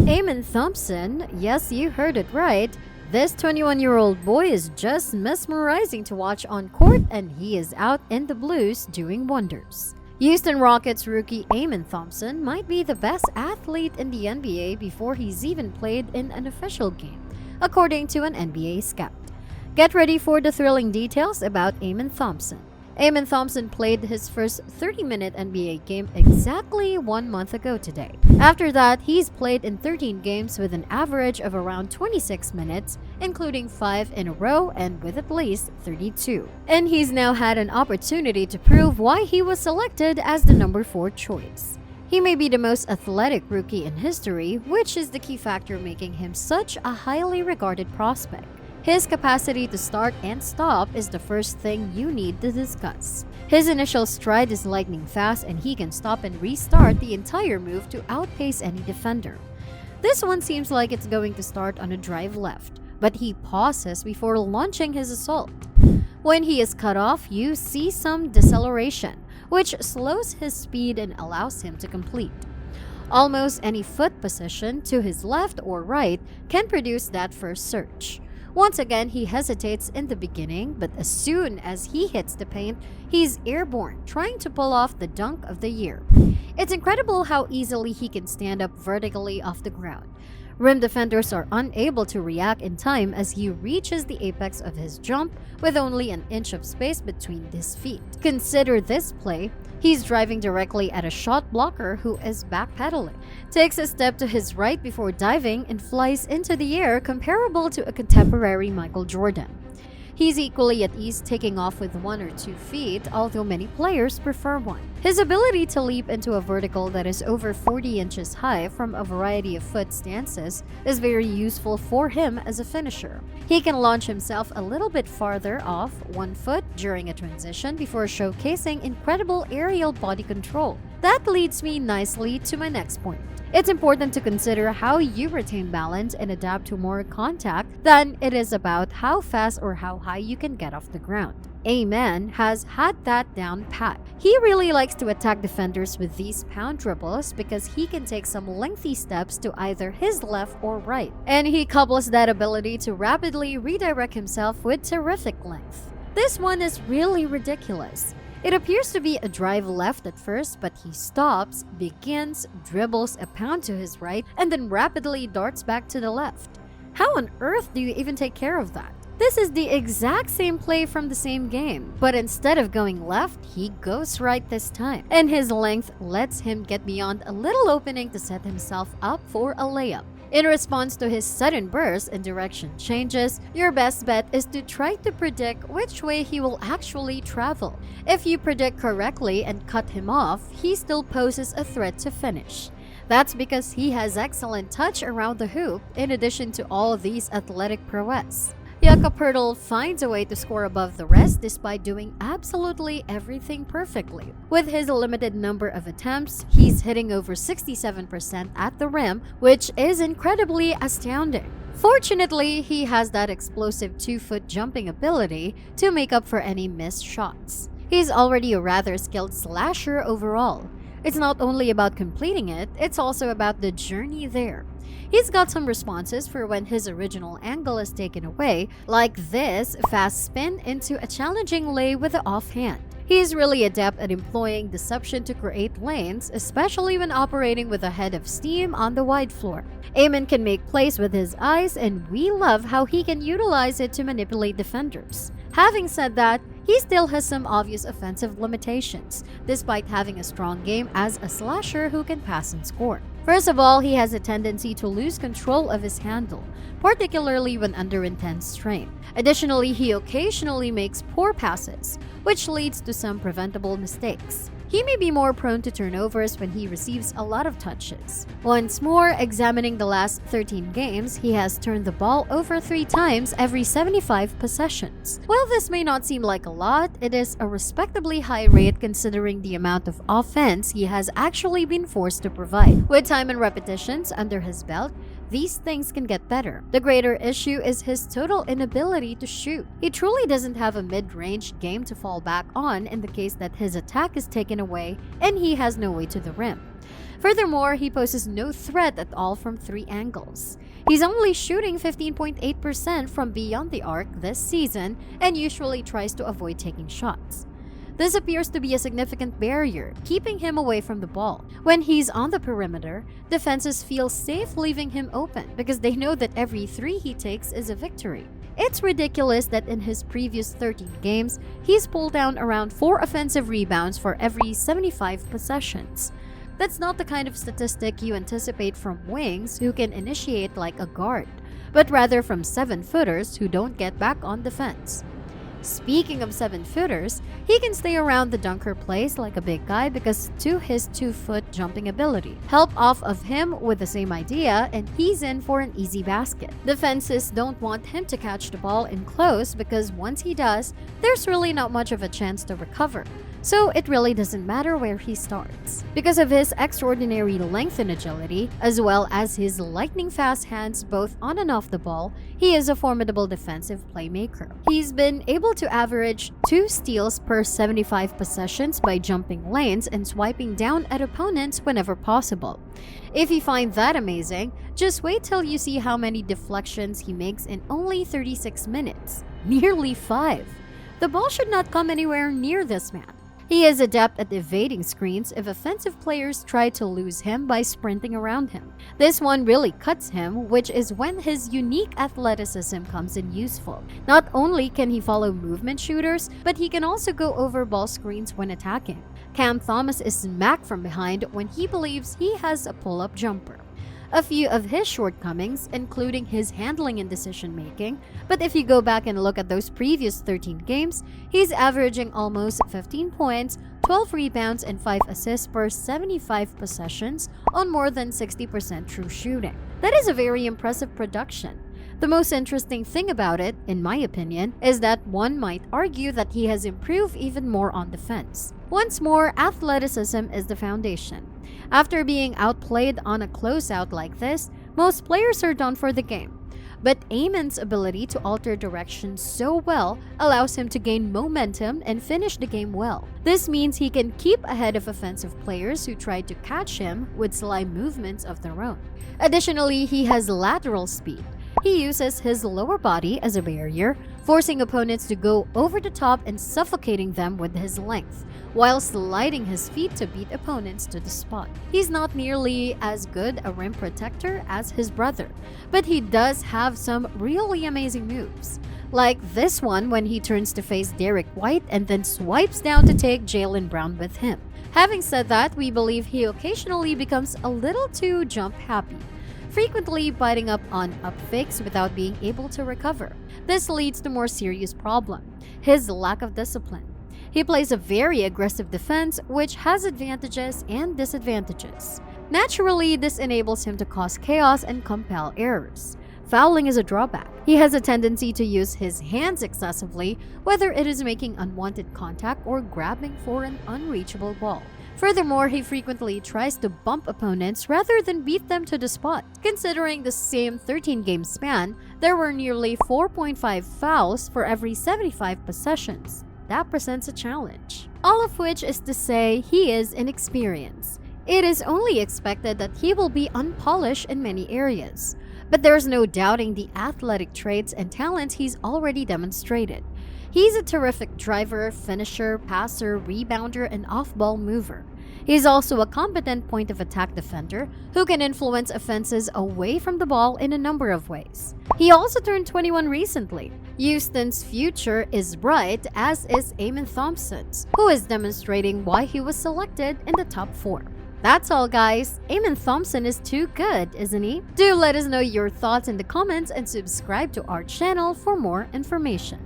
Amen Thompson, yes, you heard it right. This 21-year-old boy is just mesmerizing to watch on court, and he is out in the blues doing wonders. Houston Rockets rookie Amen Thompson might be the best athlete in the NBA before he's even played in an official game, according to an NBA scout. Get ready for the thrilling details about Amen Thompson. Amen Thompson played his first 30-minute NBA game exactly 1 month ago today. After that, he's played in 13 games with an average of around 26 minutes, including 5 in a row and with at least 32. And he's now had an opportunity to prove why he was selected as the number 4 choice. He may be the most athletic rookie in history, which is the key factor making him such a highly regarded prospect. His capacity to start and stop is the first thing you need to discuss. His initial stride is lightning fast, and he can stop and restart the entire move to outpace any defender. This one seems like it's going to start on a drive left, but he pauses before launching his assault. When he is cut off, you see some deceleration, which slows his speed and allows him to complete. Almost any foot position to his left or right can produce that first surge. Once again, he hesitates in the beginning, but as soon as he hits the paint, he's airborne, trying to pull off the dunk of the year. It's incredible how easily he can stand up vertically off the ground. Rim defenders are unable to react in time as he reaches the apex of his jump with only an inch of space between his feet. Consider this play. He's driving directly at a shot blocker who is backpedaling, takes a step to his right before diving, and flies into the air, comparable to a contemporary Michael Jordan. He's equally at ease taking off with 1 or 2 feet, although many players prefer 1. His ability to leap into a vertical that is over 40 inches high from a variety of foot stances is very useful for him as a finisher. He can launch himself a little bit farther off 1 foot during a transition before showcasing incredible aerial body control. That leads me nicely to my next point. It's important to consider how you retain balance and adapt to more contact than it is about how fast or how high you can get off the ground. Amen has had that down pat. He really likes to attack defenders with these pound dribbles because he can take some lengthy steps to either his left or right. And he couples that ability to rapidly redirect himself with terrific length. This one is really ridiculous. It appears to be a drive left at first, but he stops, begins, dribbles a pound to his right, and then rapidly darts back to the left. How on earth do you even take care of that? This is the exact same play from the same game, but instead of going left, he goes right this time, and his length lets him get beyond a little opening to set himself up for a layup. In response to his sudden burst and direction changes, your best bet is to try to predict which way he will actually travel. If you predict correctly and cut him off, he still poses a threat to finish. That's because he has excellent touch around the hoop in addition to all of these athletic prowess. Jakob finds a way to score above the rest despite doing absolutely everything perfectly. With his limited number of attempts, he's hitting over 67% at the rim, which is incredibly astounding. Fortunately, he has that explosive 2-foot jumping ability to make up for any missed shots. He's already a rather skilled slasher overall. It's not only about completing it, it's also about the journey there. He's got some responses for when his original angle is taken away, like this fast spin into a challenging lay with the offhand. He's really adept at employing deception to create lanes, especially when operating with a head of steam on the wide floor. Amen can make plays with his eyes, and we love how he can utilize it to manipulate defenders. Having said that, he still has some obvious offensive limitations, despite having a strong game as a slasher who can pass and score. First of all, he has a tendency to lose control of his handle, particularly when under intense strain. Additionally, he occasionally makes poor passes, which leads to some preventable mistakes. He may be more prone to turnovers when he receives a lot of touches. Once more, examining the last 13 games, he has turned the ball over 3 times every 75 possessions. While this may not seem like a lot, it is a respectably high rate considering the amount of offense he has actually been forced to provide. With time and repetitions under his belt, these things can get better. The greater issue is his total inability to shoot. He truly doesn't have a mid-range game to fall back on in the case that his attack is taken away and he has no way to the rim. Furthermore, he poses no threat at all from 3 angles. He's only shooting 15.8% from beyond the arc this season and usually tries to avoid taking shots. This appears to be a significant barrier, keeping him away from the ball. When he's on the perimeter, defenses feel safe leaving him open because they know that every 3 he takes is a victory. It's ridiculous that in his previous 13 games, he's pulled down around 4 offensive rebounds for every 75 possessions. That's not the kind of statistic you anticipate from wings who can initiate like a guard, but rather from 7-footers who don't get back on defense. Speaking of 7-footers, he can stay around the dunker place like a big guy because to his 2-foot jumping ability. Help off of him with the same idea and he's in for an easy basket. Defenses don't want him to catch the ball in close because once he does, there's really not much of a chance to recover. So it really doesn't matter where he starts. Because of his extraordinary length and agility, as well as his lightning-fast hands both on and off the ball, he is a formidable defensive playmaker. He's been able to average 2 steals per 75 possessions by jumping lanes and swiping down at opponents whenever possible. If you find that amazing, just wait till you see how many deflections he makes in only 36 minutes. Nearly 5. The ball should not come anywhere near this man. He is adept at evading screens if offensive players try to lose him by sprinting around him. This one really cuts him, which is when his unique athleticism comes in useful. Not only can he follow movement shooters, but he can also go over ball screens when attacking. Cam Thomas is smacked from behind when he believes he has a pull-up jumper. A few of his shortcomings, including his handling and decision-making, but if you go back and look at those previous 13 games, he's averaging almost 15 points, 12 rebounds, and 5 assists per 75 possessions on more than 60% true shooting. That is a very impressive production. The most interesting thing about it, in my opinion, is that one might argue that he has improved even more on defense. Once more, athleticism is the foundation. After being outplayed on a closeout like this, most players are done for the game. But Amen's ability to alter direction so well allows him to gain momentum and finish the game well. This means he can keep ahead of offensive players who try to catch him with sly movements of their own. Additionally, he has lateral speed. He uses his lower body as a barrier, forcing opponents to go over the top and suffocating them with his length, while sliding his feet to beat opponents to the spot. He's not nearly as good a rim protector as his brother, but he does have some really amazing moves. Like this one when he turns to face Derek White and then swipes down to take Jaylen Brown with him. Having said that, we believe he occasionally becomes a little too jump happy, frequently biting up on up fakes without being able to recover. This leads to more serious problem: his lack of discipline. He plays a very aggressive defense, which has advantages and disadvantages. Naturally, this enables him to cause chaos and compel errors. Fouling is a drawback. He has a tendency to use his hands excessively, whether it is making unwanted contact or grabbing for an unreachable ball. Furthermore, he frequently tries to bump opponents rather than beat them to the spot. Considering the same 13-game span, there were nearly 4.5 fouls for every 75 possessions. That presents a challenge. All of which is to say he is inexperienced. It is only expected that he will be unpolished in many areas. But there's no doubting the athletic traits and talents he's already demonstrated. He's a terrific driver, finisher, passer, rebounder, and off-ball mover. He's also a competent point-of-attack defender who can influence offenses away from the ball in a number of ways. He also turned 21 recently. Houston's future is bright, as is Amen Thompson's, who is demonstrating why he was selected in the top 4. That's all, guys. Amen Thompson is too good, isn't he? Do let us know your thoughts in the comments and subscribe to our channel for more information.